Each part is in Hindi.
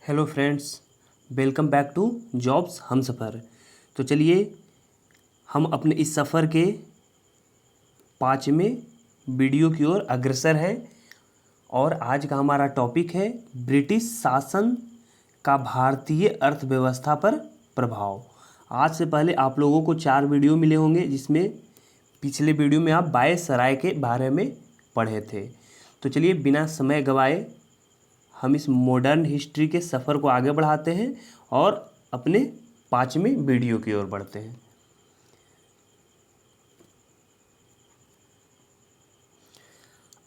Hello friends, welcome back to jobs हम सफ़र। तो चलिए हम अपने इस सफ़र के 5वें वीडियो की ओर अग्रसर हैं और आज का हमारा टॉपिक है ब्रिटिश शासन का भारतीय अर्थव्यवस्था पर प्रभाव। आज से पहले आप लोगों को 4 वीडियो मिले होंगे जिसमें पिछले वीडियो में आप वायसराय के बारे में पढ़े थे। तो चलिए बिना समय गवाए हम इस मॉडर्न हिस्ट्री के सफ़र को आगे बढ़ाते हैं और अपने 5वें वीडियो की ओर बढ़ते हैं।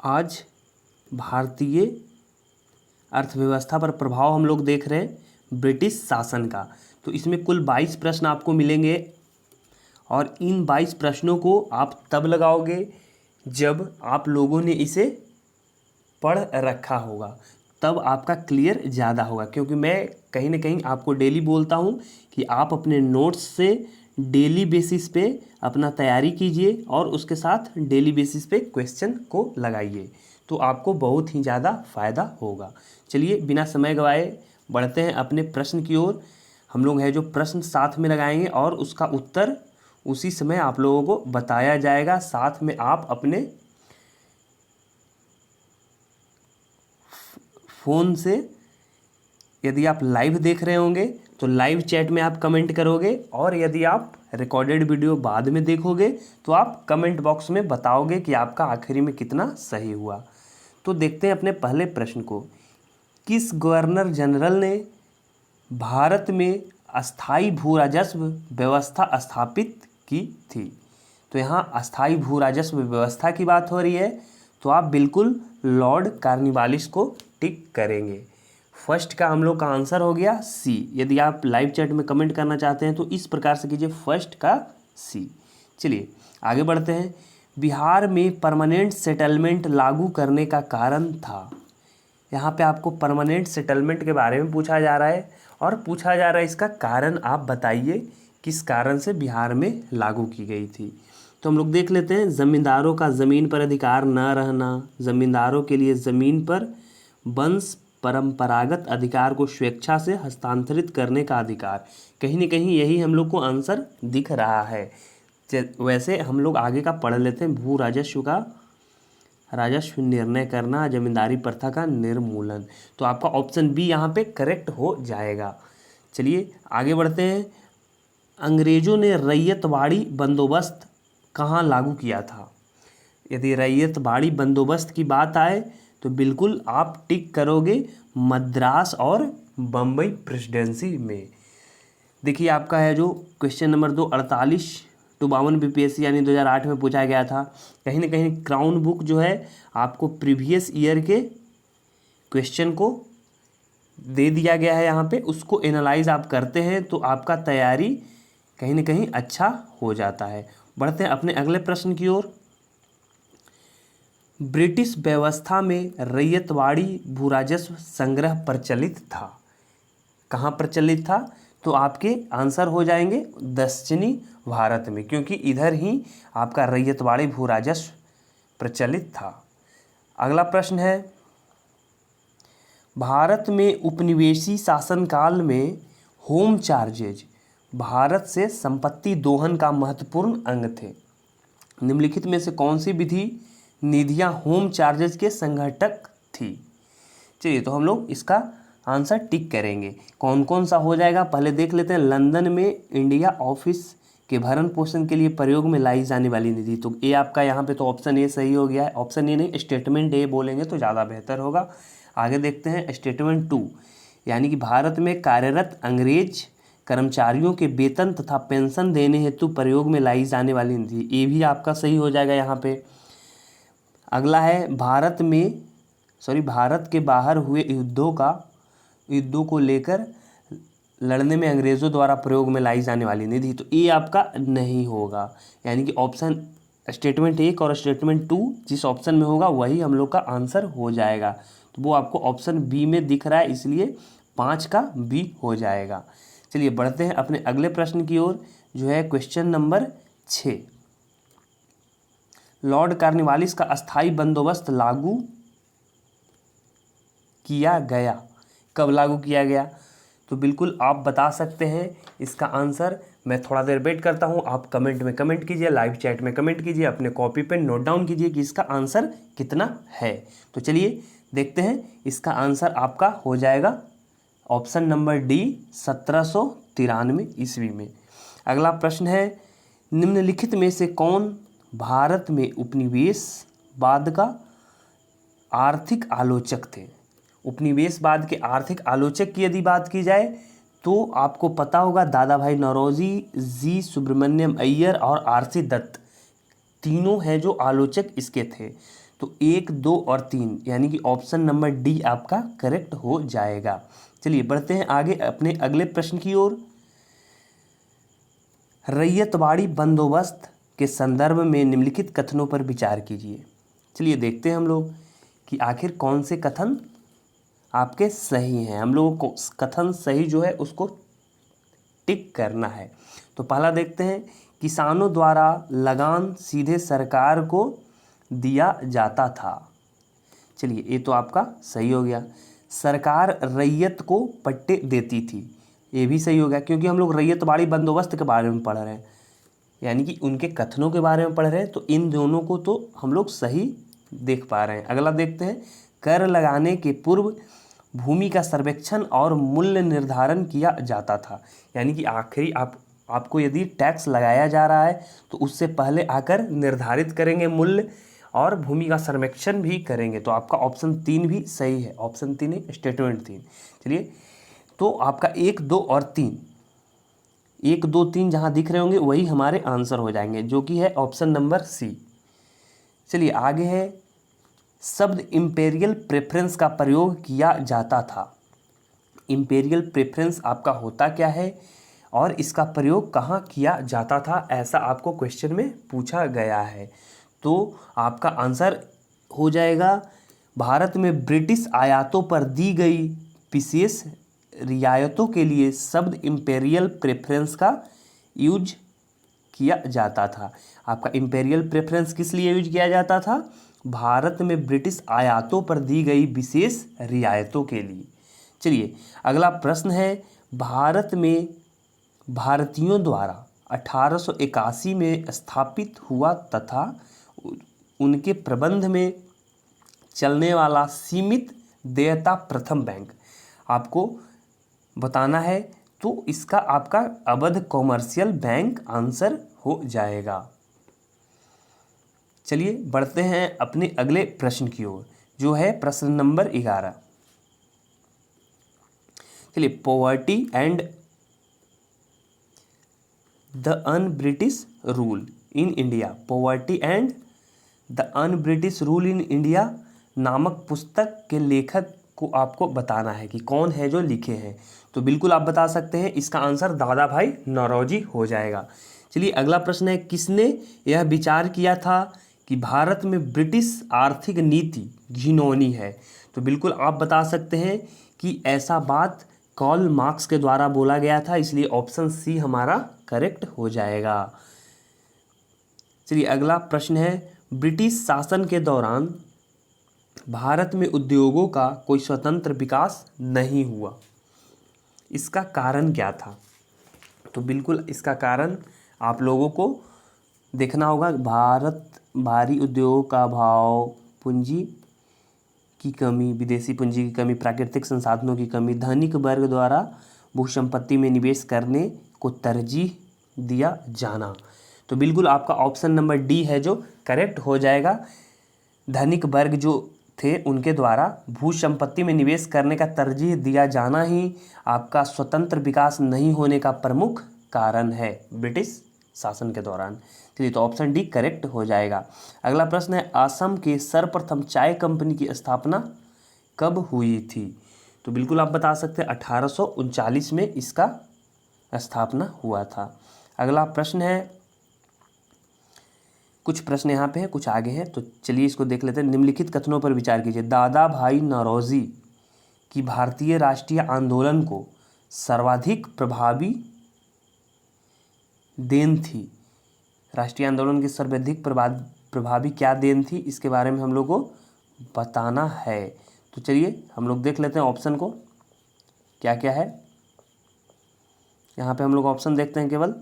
आज भारतीय अर्थव्यवस्था पर प्रभाव हम लोग देख रहे हैं ब्रिटिश शासन का। तो इसमें कुल 22 प्रश्न आपको मिलेंगे और इन 22 प्रश्नों को आप तब लगाओगे जब आप लोगों ने इसे पढ़ रखा होगा, तब आपका क्लियर ज़्यादा होगा। क्योंकि मैं कहीं ना कहीं आपको डेली बोलता हूँ कि आप अपने नोट्स से डेली बेसिस पे अपना तैयारी कीजिए और उसके साथ डेली बेसिस पे क्वेश्चन को लगाइए, तो आपको बहुत ही ज़्यादा फ़ायदा होगा। चलिए बिना समय गवाए बढ़ते हैं अपने प्रश्न की ओर। हम लोग है जो प्रश्न साथ में लगाएंगे और उसका उत्तर उसी समय आप लोगों को बताया जाएगा। साथ में आप अपने फ़ोन से यदि आप लाइव देख रहे होंगे तो लाइव चैट में आप कमेंट करोगे और यदि आप रिकॉर्डेड वीडियो बाद में देखोगे तो आप कमेंट बॉक्स में बताओगे कि आपका आखिरी में कितना सही हुआ। तो देखते हैं अपने पहले प्रश्न को। किस गवर्नर जनरल ने भारत में अस्थाई भू राजस्व व्यवस्था स्थापित की थी? तो यहाँ अस्थाई भू राजस्व व्यवस्था की बात हो रही है, तो आप बिल्कुल लॉर्ड कॉर्नवालिस को टिक करेंगे। फर्स्ट का हम लोग का आंसर हो गया सी। यदि आप लाइव चैट में कमेंट करना चाहते हैं तो इस प्रकार से कीजिए, फर्स्ट का सी। चलिए आगे बढ़ते हैं। बिहार में परमानेंट सेटलमेंट लागू करने का कारण था। यहाँ पे आपको परमानेंट सेटलमेंट के बारे में पूछा जा रहा है और पूछा जा रहा है इसका कारण आप बताइए किस कारण से बिहार में लागू की गई थी। तो हम लोग देख लेते हैं। ज़मींदारों का ज़मीन पर अधिकार न रहना, ज़मींदारों के लिए ज़मीन पर वंश परंपरागत अधिकार को स्वेच्छा से हस्तांतरित करने का अधिकार। कहीं न कहीं यही हम लोग को आंसर दिख रहा है। वैसे हम लोग आगे का पढ़ लेते हैं। भू राजस्व का राजस्व निर्णय करना, जमींदारी प्रथा का निर्मूलन। तो आपका ऑप्शन बी यहाँ पे करेक्ट हो जाएगा। चलिए आगे बढ़ते हैं। अंग्रेजों ने रैयतवाड़ी बंदोबस्त कहाँ लागू किया था? यदि रैयतवाड़ी बंदोबस्त की बात आए तो बिल्कुल आप टिक करोगे मद्रास और बम्बई प्रेसिडेंसी में। देखिए आपका है जो क्वेश्चन नंबर 2 48-52 बीपीएससी यानी 2008 में पूछा गया था। कहीं ना कहीं क्राउन बुक जो है आपको प्रीवियस ईयर के क्वेश्चन को दे दिया गया है यहाँ पे, उसको एनालाइज आप करते हैं तो आपका तैयारी कहीं ना कहीं अच्छा हो जाता है। बढ़ते हैं अपने अगले प्रश्न की ओर। ब्रिटिश व्यवस्था में रैयतवाड़ी भूराजस्व संग्रह प्रचलित था। कहाँ प्रचलित था? तो आपके आंसर हो जाएंगे दक्षिणी भारत में, क्योंकि इधर ही आपका रैयतवाड़ी भूराजस्व प्रचलित था। अगला प्रश्न है, भारत में उपनिवेशी शासनकाल में होम चार्जेज भारत से संपत्ति दोहन का महत्वपूर्ण अंग थे। निम्नलिखित में से कौन सी विधि निधियां होम चार्जेज के संघटक थी? चलिए तो हम लोग इसका आंसर टिक करेंगे। कौन कौन सा हो जाएगा पहले देख लेते हैं। लंदन में इंडिया ऑफिस के भरण पोषण के लिए प्रयोग में लाई जाने वाली निधि। तो ए आपका यहाँ पे तो ऑप्शन ए सही हो गया है। ऑप्शन ए नहीं, स्टेटमेंट ए बोलेंगे तो ज़्यादा बेहतर होगा। आगे देखते हैं स्टेटमेंट 2, यानी कि भारत में कार्यरत अंग्रेज कर्मचारियों के वेतन तथा पेंशन देने हेतु प्रयोग में लाई जाने वाली निधि। ये भी आपका सही हो जाएगा यहाँ पे। अगला है भारत के बाहर हुए युद्धों को लेकर लड़ने में अंग्रेज़ों द्वारा प्रयोग में लाई जाने वाली निधि। तो ये आपका नहीं होगा, यानी कि ऑप्शन स्टेटमेंट 1 और स्टेटमेंट 2 जिस ऑप्शन में होगा वही हम लोग का आंसर हो जाएगा। तो वो आपको ऑप्शन बी में दिख रहा है, इसलिए 5 का बी हो जाएगा। चलिए बढ़ते हैं अपने अगले प्रश्न की ओर, जो है क्वेश्चन नंबर 6। लॉर्ड कॉर्नवालिस का अस्थाई बंदोबस्त लागू किया गया कब लागू किया गया? तो बिल्कुल आप बता सकते हैं इसका आंसर। मैं थोड़ा देर वेट करता हूँ, आप कमेंट में कमेंट कीजिए, लाइव चैट में कमेंट कीजिए, अपने कॉपी पे नोट डाउन कीजिए कि इसका आंसर कितना है। तो चलिए देखते हैं, इसका आंसर आपका हो जाएगा ऑप्शन नंबर डी 1793 ईस्वी में। अगला प्रश्न है, निम्नलिखित में से कौन भारत में उपनिवेशवाद का आर्थिक आलोचक थे? उपनिवेशवाद के आर्थिक आलोचक की यदि बात की जाए तो आपको पता होगा दादा भाई नौरोजी, जी सुब्रमण्यम अय्यर और आरसी दत्त, तीनों हैं जो आलोचक इसके थे। तो 1, 2 और 3 यानी कि ऑप्शन नंबर डी आपका करेक्ट हो जाएगा। चलिए बढ़ते हैं आगे अपने अगले प्रश्न की ओर। रैयतवाड़ी बंदोबस्त के संदर्भ में निम्नलिखित कथनों पर विचार कीजिए। चलिए देखते हैं हम लोग कि आखिर कौन से कथन आपके सही हैं। हम लोगों को कथन सही जो है उसको टिक करना है। तो पहला देखते हैं, किसानों द्वारा लगान सीधे सरकार को दिया जाता था। चलिए ये तो आपका सही हो गया। सरकार रैयत को पट्टे देती थी, ये भी सही हो गया, क्योंकि हम लोग रैयतवाड़ी बंदोबस्त के बारे में पढ़ रहे हैं, यानी कि उनके कथनों के बारे में पढ़ रहे हैं, तो इन दोनों को तो हम लोग सही देख पा रहे हैं। अगला देखते हैं, कर लगाने के पूर्व भूमि का सर्वेक्षण और मूल्य निर्धारण किया जाता था। यानी कि आखिरी आपको यदि टैक्स लगाया जा रहा है तो उससे पहले आकर निर्धारित करेंगे मूल्य और भूमि का सर्वेक्षण भी करेंगे। तो आपका ऑप्शन 3 भी सही है, ऑप्शन 3 स्टेटमेंट 3। चलिए तो आपका 1, 2 और 3, 1, 2, 3 जहाँ दिख रहे होंगे वही हमारे आंसर हो जाएंगे, जो कि है ऑप्शन नंबर सी। चलिए आगे है, शब्द इंपेरियल प्रेफरेंस का प्रयोग किया जाता था। इंपेरियल प्रेफरेंस आपका होता क्या है और इसका प्रयोग कहाँ किया जाता था, ऐसा आपको क्वेश्चन में पूछा गया है। तो आपका आंसर हो जाएगा, भारत में ब्रिटिश आयातों पर दी गई विशेष रियायतों के लिए शब्द इंपेरियल प्रेफरेंस का यूज किया जाता था। आपका इंपेरियल प्रेफरेंस किस लिए यूज किया जाता था? भारत में ब्रिटिश आयातों पर दी गई विशेष रियायतों के लिए। चलिए अगला प्रश्न है, भारत में भारतीयों द्वारा 1881 में स्थापित हुआ तथा उनके प्रबंध में चलने वाला सीमित देयता प्रथम बैंक आपको बताना है। तो इसका आपका अवध कॉमर्शियल बैंक आंसर हो जाएगा। चलिए बढ़ते हैं अपने अगले प्रश्न की ओर, जो है प्रश्न नंबर 11। चलिए, poverty and the un British rule in India, poverty and the un British rule in India नामक पुस्तक के लेखक को आपको बताना है कि कौन है जो लिखे हैं। तो बिल्कुल आप बता सकते हैं, इसका आंसर दादा भाई नौरोजी हो जाएगा। चलिए अगला प्रश्न है, किसने यह विचार किया था कि भारत में ब्रिटिश आर्थिक नीति घिनौनी है? तो बिल्कुल आप बता सकते हैं कि ऐसा बात कार्ल मार्क्स के द्वारा बोला गया था, इसलिए ऑप्शन सी हमारा करेक्ट हो जाएगा। चलिए अगला प्रश्न है, ब्रिटिश शासन के दौरान भारत में उद्योगों का कोई स्वतंत्र विकास नहीं हुआ, इसका कारण क्या था? तो बिल्कुल इसका कारण आप लोगों को देखना होगा, भारी उद्योगों का अभाव, पूंजी की कमी, विदेशी पूंजी की कमी, प्राकृतिक संसाधनों की कमी, धनिक वर्ग द्वारा भूसंपत्ति में निवेश करने को तरजीह दिया जाना। तो बिल्कुल आपका ऑप्शन नंबर डी है जो करेक्ट हो जाएगा। धनिक वर्ग जो थे उनके द्वारा भूसंपत्ति में निवेश करने का तरजीह दिया जाना ही आपका स्वतंत्र विकास नहीं होने का प्रमुख कारण है ब्रिटिश शासन के दौरान। चलिए तो ऑप्शन डी करेक्ट हो जाएगा। अगला प्रश्न है, असम के सर्वप्रथम चाय कंपनी की स्थापना कब हुई थी? तो बिल्कुल आप बता सकते हैं 1839 में इसका स्थापना हुआ था। अगला प्रश्न है, कुछ प्रश्न यहाँ पे है, कुछ आगे हैं, तो चलिए इसको देख लेते हैं। निम्नलिखित कथनों पर विचार कीजिए। दादा भाई नौरोजी की भारतीय राष्ट्रीय आंदोलन को सर्वाधिक प्रभावी देन थी, राष्ट्रीय आंदोलन की सर्वाधिक प्रभावी क्या देन थी, इसके बारे में हम लोग को बताना है। तो चलिए हम लोग देख लेते हैं ऑप्शन को। क्या क्या है, यहाँ पे हम लोग ऑप्शन देखते हैं केवल।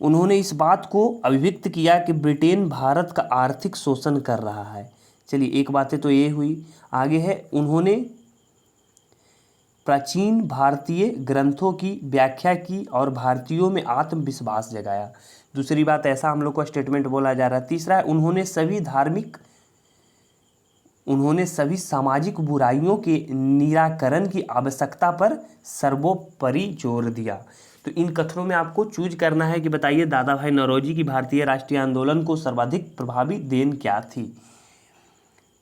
उन्होंने इस बात को अभिव्यक्त किया कि ब्रिटेन भारत का आर्थिक शोषण कर रहा है। चलिए एक बातें तो ये हुई। आगे है, उन्होंने प्राचीन भारतीय ग्रंथों की व्याख्या की और भारतीयों में आत्मविश्वास जगाया। दूसरी बात, ऐसा हम लोग को स्टेटमेंट बोला जा रहा है। तीसरा है, उन्होंने सभी सामाजिक बुराइयों के निराकरण की आवश्यकता पर सर्वोपरि जोर दिया। तो इन कथनों में आपको चूज करना है कि बताइए दादा भाई नौरोजी की भारतीय राष्ट्रीय आंदोलन को सर्वाधिक प्रभावी देन क्या थी।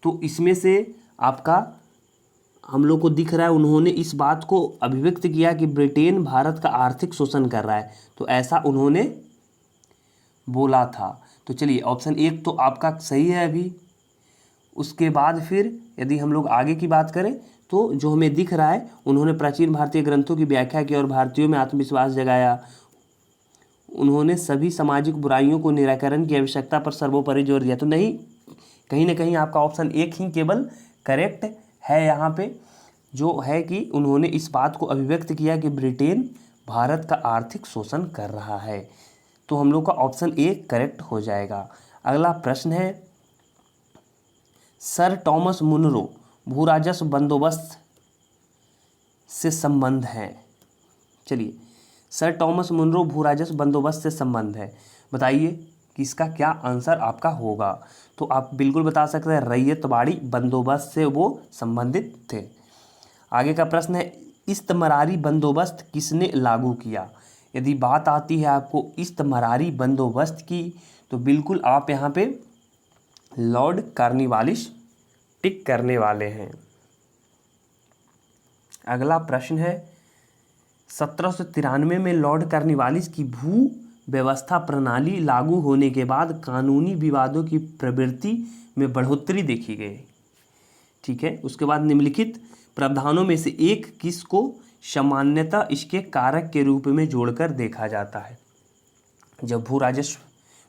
तो इसमें से आपका हम लोग को दिख रहा है, उन्होंने इस बात को अभिव्यक्त किया कि ब्रिटेन भारत का आर्थिक शोषण कर रहा है, तो ऐसा उन्होंने बोला था। तो चलिए ऑप्शन 1 तो आपका सही है अभी। उसके बाद फिर यदि हम लोग आगे की बात करें तो जो हमें दिख रहा है, उन्होंने प्राचीन भारतीय ग्रंथों की व्याख्या की और भारतीयों में आत्मविश्वास जगाया। उन्होंने सभी सामाजिक बुराइयों को निराकरण की आवश्यकता पर सर्वोपरि जोर दिया। तो नहीं, कहीं ना कहीं आपका ऑप्शन 1 ही केवल करेक्ट है यहाँ पे, जो है कि उन्होंने इस बात को अभिव्यक्त किया कि ब्रिटेन भारत का आर्थिक शोषण कर रहा है। तो हम लोग का ऑप्शन 1 करेक्ट हो जाएगा। अगला प्रश्न है, सर टॉमस मुनरो भू राजस्व बंदोबस्त से संबंध है। चलिए, सर टॉमस मुनरो भू राजस्व बंदोबस्त से संबंध है, बताइए कि इसका क्या आंसर आपका होगा। तो आप बिल्कुल बता सकते हैं रैयतवाड़ी बंदोबस्त से वो संबंधित थे। आगे का प्रश्न है, इस्तमरारी बंदोबस्त किसने लागू किया। यदि बात आती है आपको इस्तमरारी बंदोबस्त की, तो बिल्कुल आप यहाँ पे लॉर्ड कॉर्नवालिस टिक करने वाले हैं। अगला प्रश्न है, 1793 में लॉर्ड कॉर्नवालिस की भू व्यवस्था प्रणाली लागू होने के बाद कानूनी विवादों की प्रवृत्ति में बढ़ोतरी देखी गई। ठीक है, उसके बाद निम्नलिखित प्रावधानों में से एक किसको सामान्यतः इसके कारक के रूप में जोड़कर देखा जाता है। जब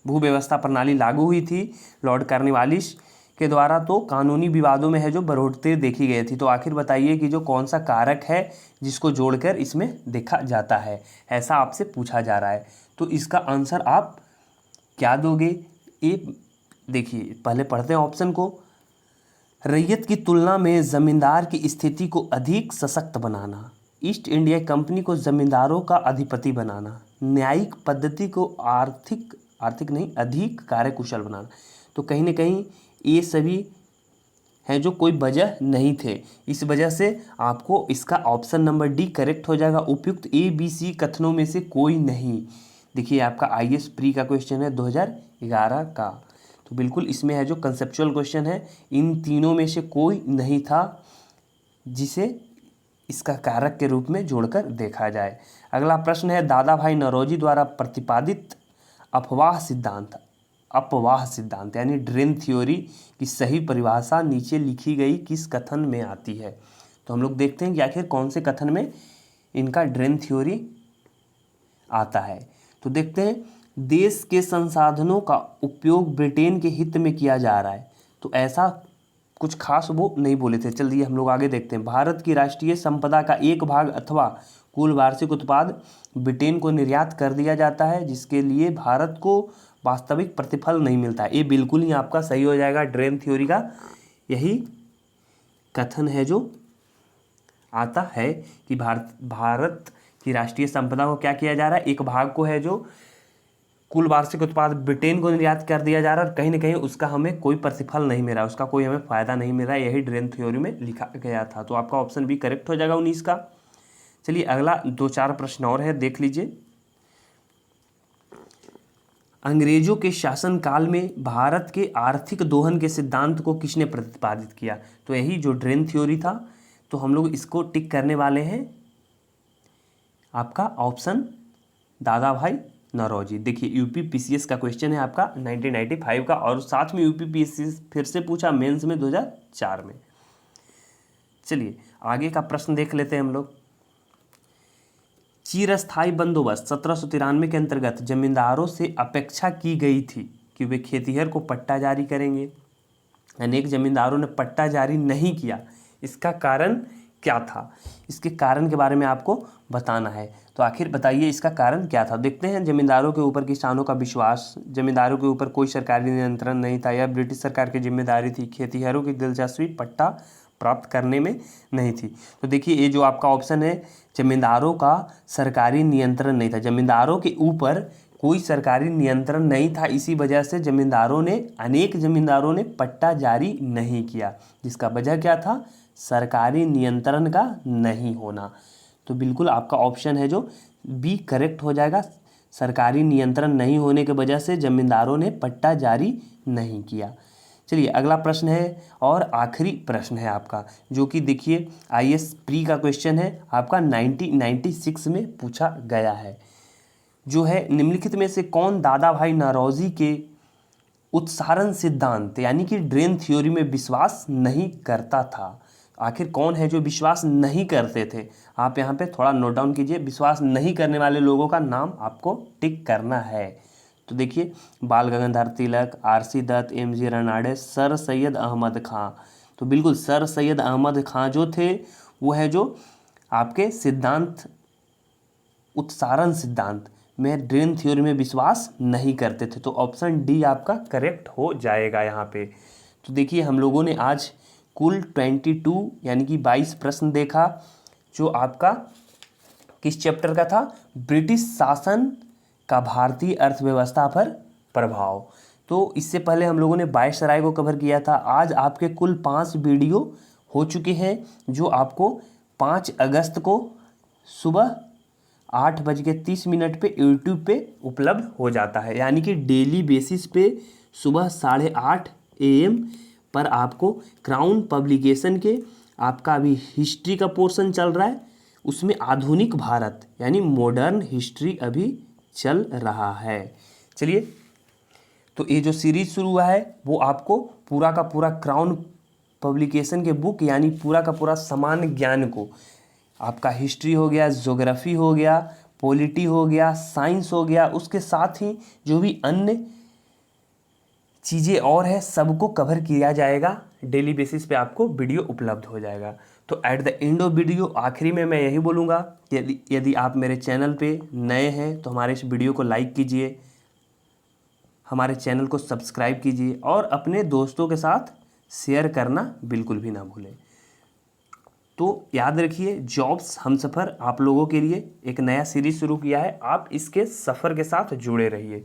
भू व्यवस्था प्रणाली लागू हुई थी लॉर्ड कॉर्नवालिस के द्वारा, तो कानूनी विवादों में है जो बढ़ोतरी देखी गई थी। तो आखिर बताइए कि जो कौन सा कारक है जिसको जोड़कर इसमें देखा जाता है, ऐसा आपसे पूछा जा रहा है। तो इसका आंसर आप क्या दोगे, ये देखिए, पहले पढ़ते हैं ऑप्शन को। रैयत की तुलना में जमींदार की स्थिति को अधिक सशक्त बनाना, ईस्ट इंडिया कंपनी को जमींदारों का अधिपति बनाना, न्यायिक पद्धति को आर्थिक नहीं अधिक कार्यकुशल बनाना। तो कहीं ना कहीं ये सभी हैं जो कोई वजह नहीं थे, इस वजह से आपको इसका ऑप्शन नंबर डी करेक्ट हो जाएगा। उपयुक्त ABC कथनों में से कोई नहीं। देखिए आपका IAS प्री का क्वेश्चन है 2011 का, तो बिल्कुल इसमें है जो कंसेप्चुअल क्वेश्चन है, इन तीनों में से कोई नहीं था जिसे इसका कारक के रूप में जोड़कर देखा जाए। अगला प्रश्न है, दादा भाई नौरोजी द्वारा प्रतिपादित अपवाह सिद्धांत यानी ड्रेन थ्योरी की सही परिभाषा नीचे लिखी गई किस कथन में आती है। तो हम लोग देखते हैं कि आखिर कौन से कथन में इनका ड्रेन थ्योरी आता है। तो देखते हैं, देश के संसाधनों का उपयोग ब्रिटेन के हित में किया जा रहा है। तो ऐसा कुछ खास वो नहीं बोले थे। चलिए हम लोग आगे देखते हैं। भारत की राष्ट्रीय संपदा का एक भाग अथवा कुल वार्षिक उत्पाद ब्रिटेन को निर्यात कर दिया जाता है, जिसके लिए भारत को वास्तविक प्रतिफल नहीं मिलता है। ये बिल्कुल ही आपका सही हो जाएगा। ड्रेन थ्योरी का यही कथन है जो आता है कि भारत की राष्ट्रीय संपदा को क्या किया जा रहा है, एक भाग को है जो कुल वार्षिक उत्पाद ब्रिटेन को निर्यात कर दिया जा रहा है और कहीं ना कहीं उसका हमें कोई प्रतिफल नहीं मिल रहा, उसका कोई हमें फ़ायदा नहीं मिल रहा। यही ड्रेन थ्योरी में लिखा गया था। तो आपका ऑप्शन बी करेक्ट हो जाएगा 19 का। चलिए अगला 2-4 प्रश्न और है, देख लीजिए। अंग्रेजों के शासनकाल में भारत के आर्थिक दोहन के सिद्धांत को किसने प्रतिपादित किया। तो यही जो ड्रेन थ्योरी था। तो हम लोग इसको टिक करने वाले हैं, आपका ऑप्शन दादा भाई नौरोजी। देखिए UPPCS का क्वेश्चन है आपका 1995 का, और साथ में UPPSC फिर से पूछा मेंस में 2004 में। चलिए आगे का प्रश्न देख लेते हैं हम लोग। चिरस्थायी बंदोबस्त 1793 के अंतर्गत जमींदारों से अपेक्षा की गई थी कि वे खेतिहर को पट्टा जारी करेंगे। अनेक जमींदारों ने पट्टा जारी नहीं किया, इसका कारण क्या था, इसके कारण के बारे में आपको बताना है। तो आखिर बताइए इसका कारण क्या था। देखते हैं, जमींदारों के ऊपर किसानों का विश्वास, जमींदारों के ऊपर कोई सरकारी नियंत्रण नहीं था, यह ब्रिटिश सरकार की जिम्मेदारी थी, खेतिहरों की दिलचस्पी पट्टा प्राप्त करने में नहीं थी। तो देखिए ये जो आपका ऑप्शन है, जमींदारों का सरकारी नियंत्रण नहीं था, जमींदारों के ऊपर कोई सरकारी नियंत्रण नहीं था, इसी वजह से अनेक जमींदारों ने पट्टा जारी नहीं किया, जिसका वजह क्या था, सरकारी नियंत्रण का नहीं होना। तो बिल्कुल आपका ऑप्शन है जो बी करेक्ट हो जाएगा, सरकारी नियंत्रण नहीं होने की वजह से जमींदारों ने पट्टा जारी नहीं किया। चलिए अगला प्रश्न है और आखिरी प्रश्न है आपका, जो कि देखिए IAS प्री का क्वेश्चन है आपका 1996 में पूछा गया है, जो है निम्नलिखित में से कौन दादा भाई नौरोजी के उत्सारण सिद्धांत यानी कि ड्रेन थ्योरी में विश्वास नहीं करता था। आखिर कौन है जो विश्वास नहीं करते थे, आप यहाँ पे थोड़ा नोट डाउन कीजिए, विश्वास नहीं करने वाले लोगों का नाम आपको टिक करना है। तो देखिए Bal Gangadhar Tilak, RC Dutt, MG Ranade, sir Syed Ahmed Khan. तो बिल्कुल सर सैयद अहमद खां जो थे वो है जो आपके सिद्धांत उत्सारण सिद्धांत में ड्रेन थ्योरी में विश्वास नहीं करते थे। तो ऑप्शन डी आपका करेक्ट हो जाएगा यहाँ पे। तो देखिए हम लोगों ने आज कुल 22 यानी कि 22 प्रश्न देखा, जो आपका किस चैप्टर का था, ब्रिटिश शासन का भारतीय अर्थव्यवस्था पर प्रभाव। तो इससे पहले हम लोगों ने वायसराय को कवर किया था। आज आपके कुल 5 वीडियो हो चुके हैं, जो आपको 5 अगस्त को सुबह 8:30 पे यूट्यूब पे उपलब्ध हो जाता है, यानी कि डेली बेसिस पे सुबह 8:30 AM पर आपको क्राउन पब्लिकेशन के आपका अभी हिस्ट्री का पोर्शन चल रहा है, उसमें आधुनिक भारत यानी मॉडर्न हिस्ट्री अभी चल रहा है। चलिए तो ये जो सीरीज शुरू हुआ है वो आपको पूरा का पूरा क्राउन पब्लिकेशन के बुक यानी पूरा का पूरा सामान्य ज्ञान को, आपका हिस्ट्री हो गया, ज्योग्राफी हो गया, पॉलिटी हो गया, साइंस हो गया, उसके साथ ही जो भी अन्य चीज़ें और है सबको कवर किया जाएगा। डेली बेसिस पे आपको वीडियो उपलब्ध हो जाएगा। तो at the end of video आखिरी में मैं यही बोलूँगा, यदि आप मेरे चैनल पे नए हैं तो हमारे इस वीडियो को लाइक कीजिए, हमारे चैनल को सब्सक्राइब कीजिए और अपने दोस्तों के साथ शेयर करना बिल्कुल भी ना भूलें। तो याद रखिए, जॉब्स हमसफ़र आप लोगों के लिए एक नया सीरीज़ शुरू किया है, आप इसके सफ़र के साथ जुड़े रहिए।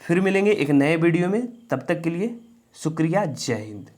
फिर मिलेंगे एक नए वीडियो में, तब तक के लिए शुक्रिया, जय हिंद।